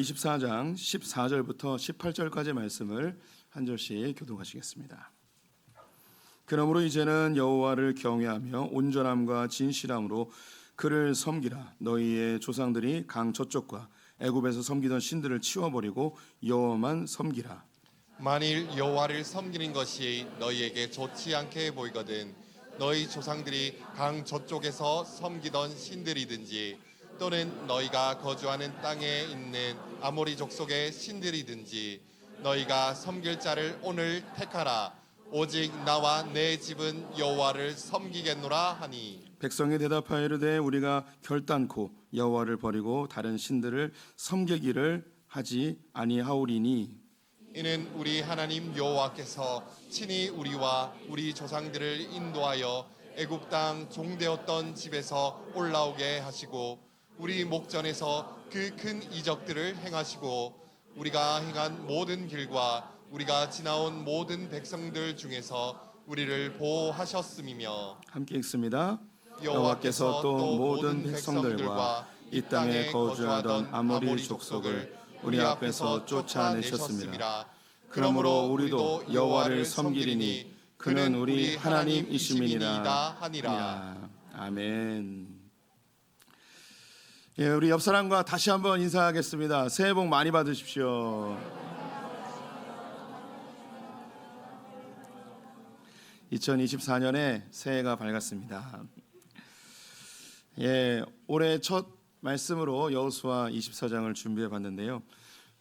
24장 14절부터 18절까지 말씀을 한 절씩 교독하시겠습니다. 그러므로 이제는 여호와를 경외하며 온전함과 진실함으로 그를 섬기라. 너희의 조상들이 강 저쪽과 애굽에서 섬기던 신들을 치워버리고 여호와만 섬기라. 만일 여호와를 섬기는 것이 너희에게 좋지 않게 보이거든 너희 조상들이 강 저쪽에서 섬기던 신들이든지 또는 너희가 거주하는 땅에 있는 아모리 족속의 신들이든지 너희가 섬길 자를 오늘 택하라. 오직 나와 내 집은 여호와를 섬기겠노라 하니. 백성이 대답하여 이르되 우리가 결단코 여호와를 버리고 다른 신들을 섬기기를 하지 아니하오리니 이는 우리 하나님 여호와께서 친히 우리와 우리 조상들을 인도하여 애굽 땅 종되었던 집에서 올라오게 하시고 우리 목전에서 그 큰 이적들을 행하시고 우리가 행한 모든 길과 우리가 지나온 모든 백성들 중에서 우리를 보호하셨음이며. 함께 읽습니다. 여호와께서 또 모든 백성들과 이 땅에 거주하던 아모리 족속을 우리 앞에서 쫓아내셨습니다. 그러므로 우리도 여호와를 섬기리니 그는 우리 하나님이심이니라 하니라. 아멘. 예, 우리 옆 사람과 다시 한번 인사하겠습니다. 새해 복 많이 받으십시오. 2024년에 새해가 밝았습니다. 예, 올해 첫 말씀으로 여호수아 24장을 준비해 봤는데요.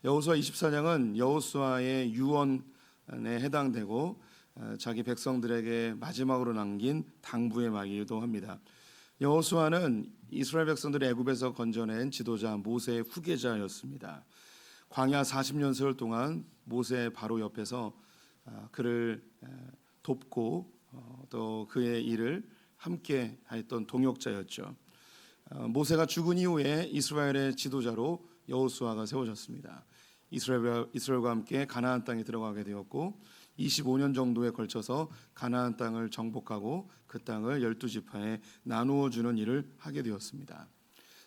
여호수아 24장은 여호수아의 유언에 해당되고 자기 백성들에게 마지막으로 남긴 당부의 말이기도 합니다. 여호수아는 이스라엘 백성들을 애굽에서 건져낸 지도자 모세의 후계자였습니다. 광야 40년 세월 동안 모세 바로 옆에서 그를 돕고 또 그의 일을 함께 했던 동역자였죠. 모세가 죽은 이후에 이스라엘의 지도자로 여호수아가 세워졌습니다. 이스라엘과 함께 가나안 땅에 들어가게 되었고 25년 정도에 걸쳐서 가나안 땅을 정복하고 그 땅을 12지파에 나누어 주는 일을 하게 되었습니다.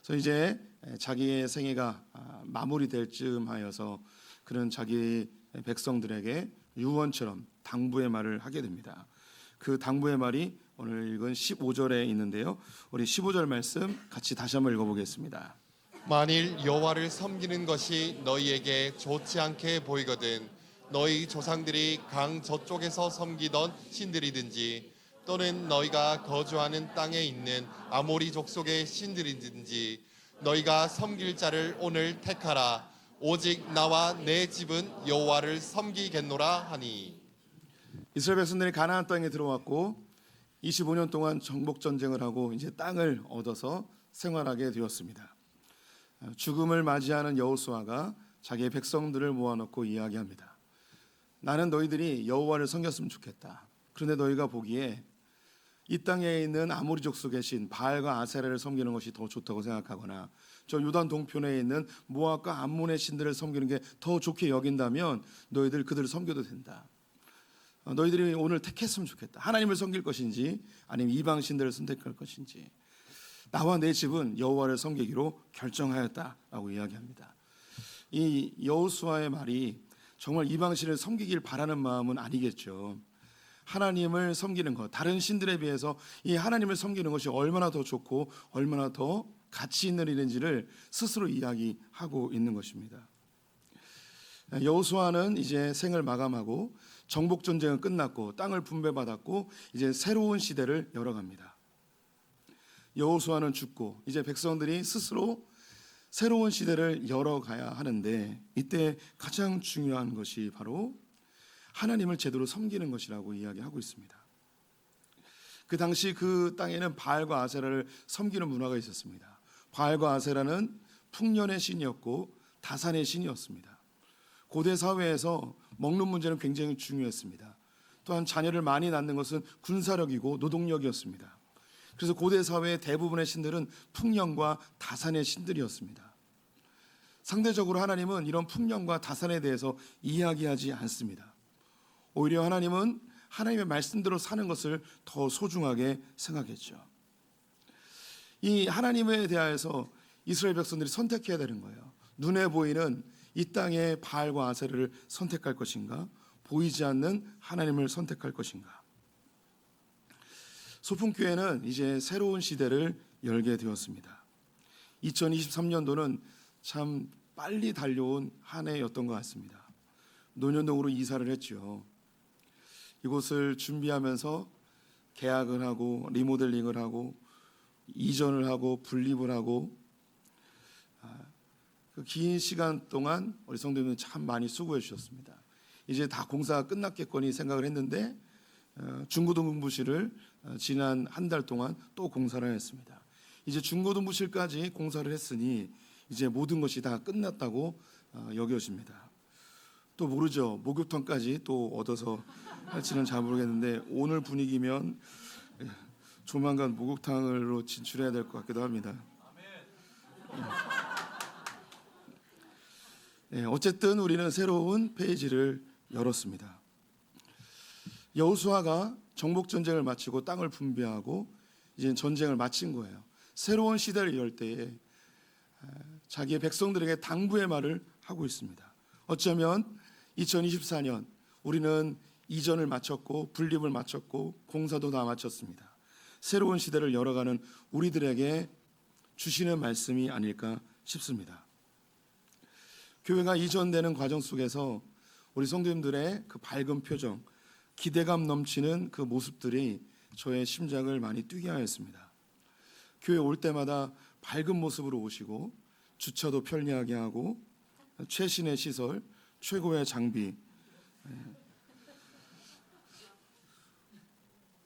그래서 이제 자기의 생애가 마무리될 즈음 하여서 그는 자기 백성들에게 유언처럼 당부의 말을 하게 됩니다. 그 당부의 말이 오늘 읽은 15절에 있는데요. 우리 15절 말씀 같이 다시 한번 읽어보겠습니다. 만일 여호와를 섬기는 것이 너희에게 좋지 않게 보이거든 너희 조상들이 강 저쪽에서 섬기던 신들이든지 또는 너희가 거주하는 땅에 있는 아모리 족속의 신들이든지 너희가 섬길 자를 오늘 택하라. 오직 나와 내 집은 여호와를 섬기겠노라 하니. 이스라엘 백성들이 가나안 땅에 들어왔고 25년 동안 정복 전쟁을 하고 이제 땅을 얻어서 생활하게 되었습니다. 죽음을 맞이하는 여호수아가 자기의 백성들을 모아놓고 이야기합니다. 나는 너희들이 여호와를 섬겼으면 좋겠다. 그런데 너희가 보기에 이 땅에 있는 아모리 족속의 신 바알과 아세라를 섬기는 것이 더 좋다고 생각하거나 저 요단 동편에 있는 모압과 암몬의 신들을 섬기는 게 더 좋게 여긴다면 너희들 그들을 섬겨도 된다. 너희들이 오늘 택했으면 좋겠다. 하나님을 섬길 것인지 아니면 이방 신들을 선택할 것인지 나와 내 집은 여호와를 섬기기로 결정하였다라고 이야기합니다. 이 여호수아의 말이 정말 이방 신을 섬기길 바라는 마음은 아니겠죠. 하나님을 섬기는 것, 다른 신들에 비해서 이 하나님을 섬기는 것이 얼마나 더 좋고 얼마나 더 가치 있는 일인지를 스스로 이야기하고 있는 것입니다. 여호수아는 이제 생을 마감하고 정복 전쟁은 끝났고 땅을 분배받았고 이제 새로운 시대를 열어갑니다. 여호수아는 죽고 이제 백성들이 스스로 새로운 시대를 열어가야 하는데 이때 가장 중요한 것이 바로 하나님을 제대로 섬기는 것이라고 이야기하고 있습니다. 그 당시 그 땅에는 바알과 아세라를 섬기는 문화가 있었습니다. 바알과 아세라는 풍년의 신이었고 다산의 신이었습니다. 고대 사회에서 먹는 문제는 굉장히 중요했습니다. 또한 자녀를 많이 낳는 것은 군사력이고 노동력이었습니다. 그래서 고대 사회의 대부분의 신들은 풍년과 다산의 신들이었습니다. 상대적으로 하나님은 이런 풍년과 다산에 대해서 이야기하지 않습니다. 오히려 하나님은 하나님의 말씀대로 사는 것을 더 소중하게 생각했죠. 이 하나님에 대하여서 이스라엘 백성들이 선택해야 되는 거예요. 눈에 보이는 이 땅의 바알과 아세르를 선택할 것인가? 보이지 않는 하나님을 선택할 것인가? 소풍교회는 이제 새로운 시대를 열게 되었습니다. 2023년도는 참 빨리 달려온 한 해였던 것 같습니다. 논현동으로 이사를 했죠. 이곳을 준비하면서 계약을 하고 리모델링을 하고 이전을 하고 분립을 하고 그 긴 시간 동안 우리 성도님들 참 많이 수고해 주셨습니다. 이제 다 공사가 끝났겠거니 생각을 했는데 중고등부실을 지난 한 달 동안 또 공사를 했습니다. 이제 중고등부실까지 공사를 했으니 이제 모든 것이 다 끝났다고 여겨집니다. 또 모르죠. 목욕탕까지 또 얻어서 할지는 잘 모르겠는데 오늘 분위기면 조만간 목욕탕으로 진출해야 될 것 같기도 합니다. 네, 어쨌든 우리는 새로운 페이지를 열었습니다. 여호수아가 정복 전쟁을 마치고 땅을 분배하고 이제 전쟁을 마친 거예요. 새로운 시대를 열 때에 자기의 백성들에게 당부의 말을 하고 있습니다. 어쩌면 2024년 우리는 이전을 마쳤고 분립을 마쳤고 공사도 다 마쳤습니다. 새로운 시대를 열어가는 우리들에게 주시는 말씀이 아닐까 싶습니다. 교회가 이전되는 과정 속에서 우리 성도님들의 그 밝은 표정, 기대감 넘치는 그 모습들이 저의 심장을 많이 뛰게 하였습니다. 교회 올 때마다 밝은 모습으로 오시고 주차도 편리하게 하고 최신의 시설, 최고의 장비.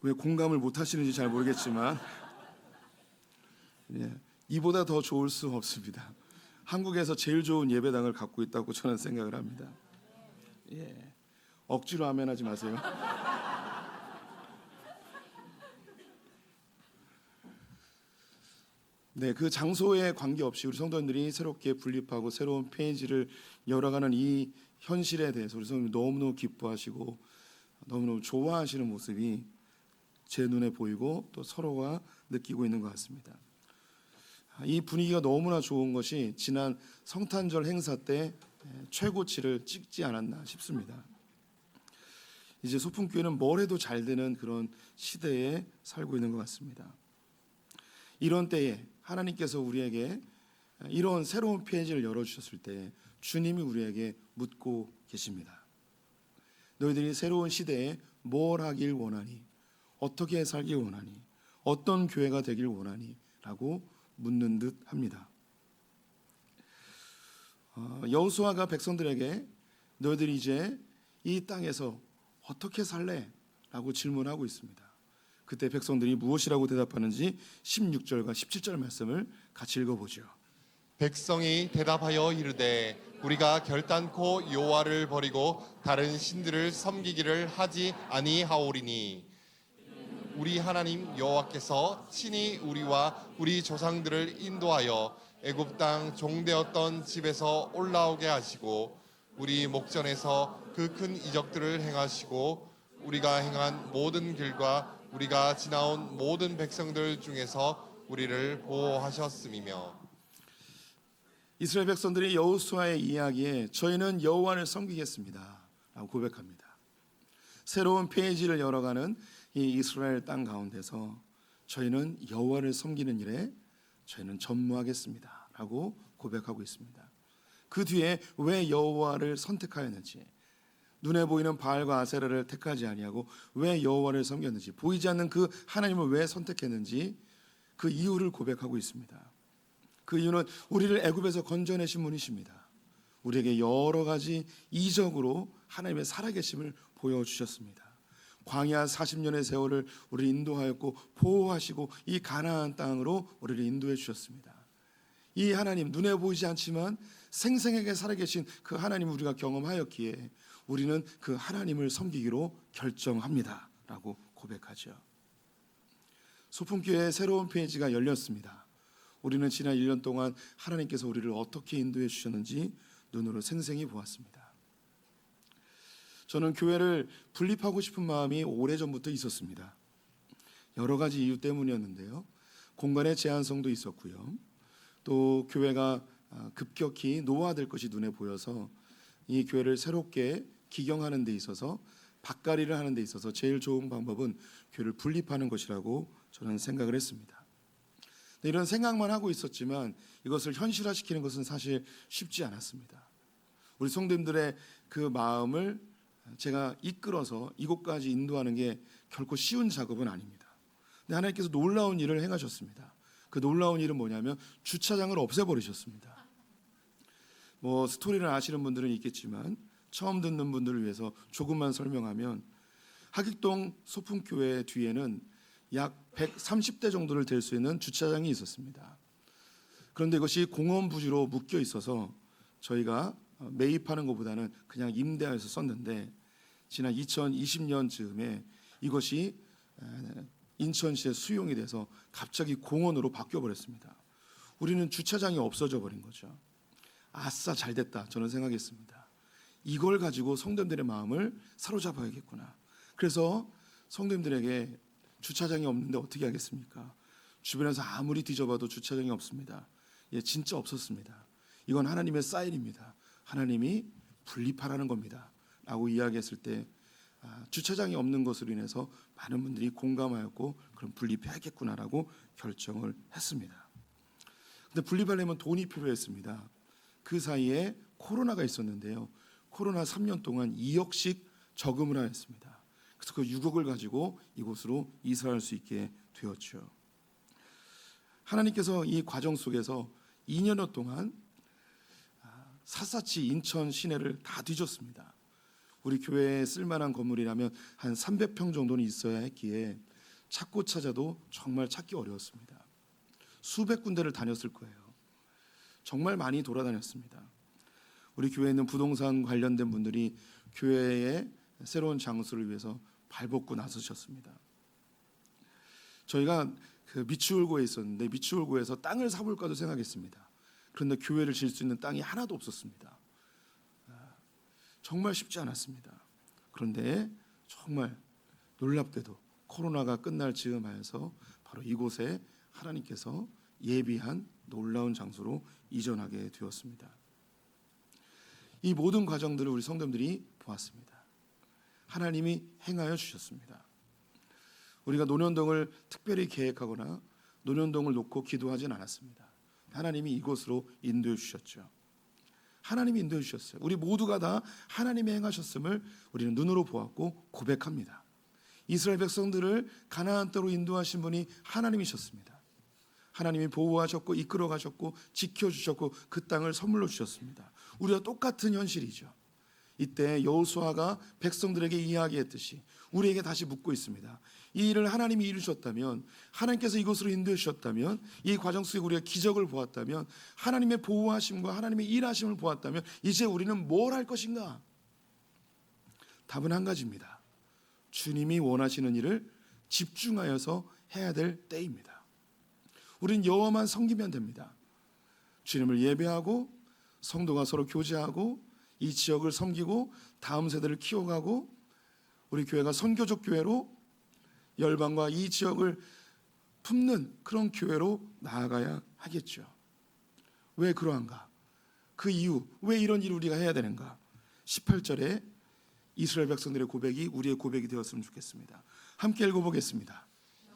왜 공감을 못 하시는지 잘 모르겠지만 이보다 더 좋을 수 없습니다. 한국에서 제일 좋은 예배당을 갖고 있다고 저는 생각을 합니다. 억지로 아멘하지 마세요. 네, 그 장소에 관계없이 우리 성도님들이 새롭게 분립하고 새로운 페이지를 열어가는 이 현실에 대해서 우리 성도님 너무너무 기뻐하시고 너무너무 좋아하시는 모습이 제 눈에 보이고 또 서로가 느끼고 있는 것 같습니다. 이 분위기가 너무나 좋은 것이 지난 성탄절 행사 때 최고치를 찍지 않았나 싶습니다. 이제 소풍교회는 뭘 해도 잘 되는 그런 시대에 살고 있는 것 같습니다. 이런 때에 하나님께서 우리에게 이런 새로운 페이지를 열어주셨을 때 주님이 우리에게 묻고 계십니다. 너희들이 새로운 시대에 뭘 하길 원하니? 어떻게 살길 원하니? 어떤 교회가 되길 원하니? 라고 묻는 듯 합니다. 여호수아가 백성들에게 너희들이 이제 이 땅에서 어떻게 살래? 라고 질문하고 있습니다. 그때 백성들이 무엇이라고 대답하는지 16절과 17절 말씀을 같이 읽어보죠. 백성이 대답하여 이르되 우리가 결단코 여호와를 버리고 다른 신들을 섬기기를 하지 아니하오리니 우리 하나님 여호와께서 친히 우리와 우리 조상들을 인도하여 애굽 땅 종되었던 집에서 올라오게 하시고 우리 목전에서 그 큰 이적들을 행하시고 우리가 행한 모든 길과 우리가 지나온 모든 백성들 중에서 우리를 보호하셨음이며. 이스라엘 백성들이 여호수아의 이야기에 저희는 여호와를 섬기겠습니다 라고 고백합니다. 새로운 페이지를 열어가는 이 이스라엘 땅 가운데서 저희는 여호와를 섬기는 일에 저희는 전무하겠습니다 라고 고백하고 있습니다. 그 뒤에 왜 여호와를 선택하였는지, 눈에 보이는 바알과 아세라를 택하지 아니하고 왜 여호와를 섬겼는지, 보이지 않는 그 하나님을 왜 선택했는지 그 이유를 고백하고 있습니다. 그 이유는 우리를 애굽에서 건져내신 분이십니다. 우리에게 여러 가지 이적으로 하나님의 살아계심을 보여주셨습니다. 광야 40년의 세월을 우리를 인도하였고 보호하시고 이 가나안 땅으로 우리를 인도해 주셨습니다. 이 하나님, 눈에 보이지 않지만 생생하게 살아계신 그 하나님 우리가 경험하였기에 우리는 그 하나님을 섬기기로 결정합니다 라고 고백하죠. 소풍교회의 새로운 페이지가 열렸습니다. 우리는 지난 1년 동안 하나님께서 우리를 어떻게 인도해 주셨는지 눈으로 생생히 보았습니다. 저는 교회를 분립하고 싶은 마음이 오래전부터 있었습니다. 여러 가지 이유 때문이었는데요. 공간의 제한성도 있었고요. 또 교회가 급격히 노화될 것이 눈에 보여서 이 교회를 새롭게 기경하는 데 있어서 밭갈이를 하는 데 있어서 제일 좋은 방법은 교회를 분립하는 것이라고 저는 생각을 했습니다. 이런 생각만 하고 있었지만 이것을 현실화시키는 것은 사실 쉽지 않았습니다. 우리 성도님들의 그 마음을 제가 이끌어서 이곳까지 인도하는 게 결코 쉬운 작업은 아닙니다. 근데 하나님께서 놀라운 일을 행하셨습니다. 그 놀라운 일은 뭐냐면 주차장을 없애버리셨습니다. 뭐 스토리를 아시는 분들은 있겠지만 처음 듣는 분들을 위해서 조금만 설명하면 하객동 소풍교회 뒤에는 약 130대 정도를 될 수 있는 주차장이 있었습니다. 그런데 이것이 공원 부지로 묶여 있어서 저희가 매입하는 것보다는 그냥 임대해서 썼는데 지난 2020년 즈음에 이것이 인천시에 수용이 돼서 갑자기 공원으로 바뀌어 버렸습니다. 우리는 주차장이 없어져 버린 거죠. 아싸 잘됐다 저는 생각했습니다. 이걸 가지고 성도님들의 마음을 사로잡아야겠구나. 그래서 성도님들에게 주차장이 없는데 어떻게 하겠습니까? 주변에서 아무리 뒤져봐도 주차장이 없습니다. 예, 진짜 없었습니다. 이건 하나님의 사인입니다. 하나님이 분립하라는 겁니다. 라고 이야기했을 때 주차장이 없는 것으로 인해서 많은 분들이 공감하였고 그럼 분립해야겠구나라고 결정을 했습니다. 근데 분립하려면 돈이 필요했습니다. 그 사이에 코로나가 있었는데요. 코로나 3년 동안 2억씩 저금을 하였습니다. 그래서 그 6억을 가지고 이곳으로 이사할 수 있게 되었죠. 하나님께서 이 과정 속에서 2년여 동안 샅샅이 인천 시내를 다 뒤졌습니다. 우리 교회에 쓸만한 건물이라면 한 300평 정도는 있어야 했기에 찾고 찾아도 정말 찾기 어려웠습니다. 수백 군데를 다녔을 거예요. 정말 많이 돌아다녔습니다. 우리 교회에 있는 부동산 관련된 분들이 교회의 새로운 장소를 위해서 발벗고 나서셨습니다. 저희가 그 미추홀구에 있었는데 미추홀구에서 땅을 사볼까도 생각했습니다. 그런데 교회를 지을 수 있는 땅이 하나도 없었습니다. 정말 쉽지 않았습니다. 그런데 정말 놀랍게도 코로나가 끝날 즈음하여서 바로 이곳에 하나님께서 예비한 놀라운 장소로 이전하게 되었습니다. 이 모든 과정들을 우리 성도님들이 보았습니다. 하나님이 행하여 주셨습니다. 우리가 노년동을 특별히 계획하거나 노년동을 놓고 기도하진 않았습니다. 하나님이 이곳으로 인도해 주셨죠. 하나님이 인도해 주셨어요. 우리 모두가 다 하나님이 행하셨음을 우리는 눈으로 보았고 고백합니다. 이스라엘 백성들을 가나안 땅으로 인도하신 분이 하나님이셨습니다. 하나님이 보호하셨고 이끌어 가셨고 지켜주셨고 그 땅을 선물로 주셨습니다. 우리와 똑같은 현실이죠. 이때 여호수아가 백성들에게 이야기했듯이 우리에게 다시 묻고 있습니다. 이 일을 하나님이 이루셨다면, 하나님께서 이곳으로 인도해 주셨다면, 이 과정 속에 우리가 기적을 보았다면, 하나님의 보호하심과 하나님의 일하심을 보았다면 이제 우리는 뭘 할 것인가? 답은 한 가지입니다. 주님이 원하시는 일을 집중하여서 해야 될 때입니다. 우린 여호와만 섬기면 됩니다. 주님을 예배하고 성도가 서로 교제하고 이 지역을 섬기고 다음 세대를 키워가고 우리 교회가 선교적 교회로 열방과 이 지역을 품는 그런 교회로 나아가야 하겠죠. 왜 그러한가? 그 이유, 왜 이런 일을 우리가 해야 되는가? 18절에 이스라엘 백성들의 고백이 우리의 고백이 되었으면 좋겠습니다. 함께 읽어보겠습니다.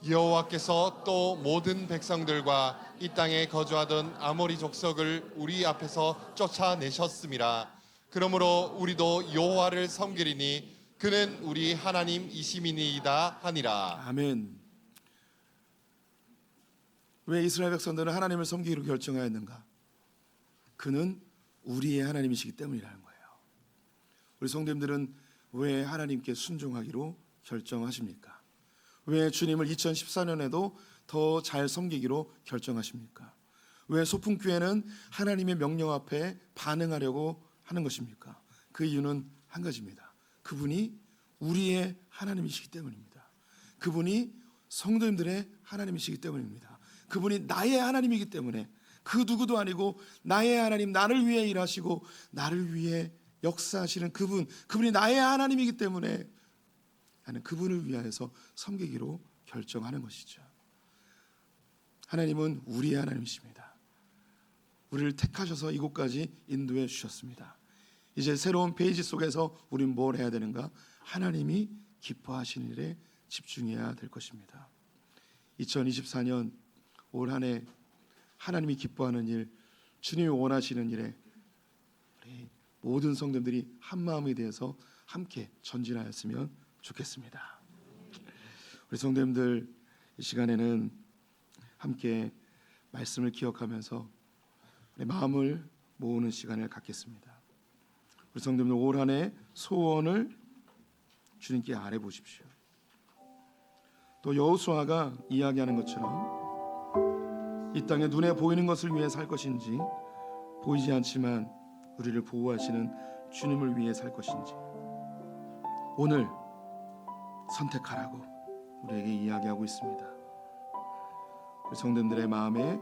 여호와께서 또 모든 백성들과 이 땅에 거주하던 아모리 족속을 우리 앞에서 쫓아내셨음이라. 그러므로 우리도 여호와를 섬기리니 그는 우리 하나님이심이니이다 하니라. 아멘. 왜 이스라엘 백성들은 하나님을 섬기기로 결정하였는가? 그는 우리의 하나님이시기 때문이라는 거예요. 우리 성도님들은 왜 하나님께 순종하기로 결정하십니까? 왜 주님을 2014년에도 더 잘 섬기기로 결정하십니까? 왜 소풍교회는 하나님의 명령 앞에 반응하려고 하는 것입니까? 그 이유는 한 가지입니다. 그분이 우리의 하나님이시기 때문입니다. 그분이 성도님들의 하나님이시기 때문입니다. 그분이 나의 하나님이기 때문에 그 누구도 아니고 나의 하나님, 나를 위해 일하시고 나를 위해 역사하시는 그분이 나의 하나님이기 때문에 나는 그분을 위하여서 섬기기로 결정하는 것이죠. 하나님은 우리의 하나님이십니다. 우리를 택하셔서 이곳까지 인도해 주셨습니다. 이제 새로운 페이지 속에서 우린 뭘 해야 되는가? 하나님이 기뻐하시는 일에 집중해야 될 것입니다. 2024년 올 한 해 하나님이 기뻐하는 일, 주님이 원하시는 일에 우리 모든 성도들이 한 마음이 되어서 함께 전진하였으면 좋겠습니다. 우리 성도님들 이 시간에는 함께 말씀을 기억하면서 우리 마음을 모으는 시간을 갖겠습니다. 우리 성도님들 올 한 해 소원을 주님께 아뢰 보십시오. 또 여호수아가 이야기하는 것처럼 이 땅에 눈에 보이는 것을 위해 살 것인지 보이지 않지만 우리를 보호하시는 주님을 위해 살 것인지 오늘 선택하라고 우리에게 이야기하고 있습니다. 우리 성도님들의 마음에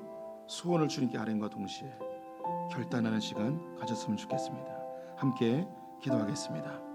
소원을 주님께 아뢰는과 동시에 결단하는 시간 가졌으면 좋겠습니다. 함께 기도하겠습니다.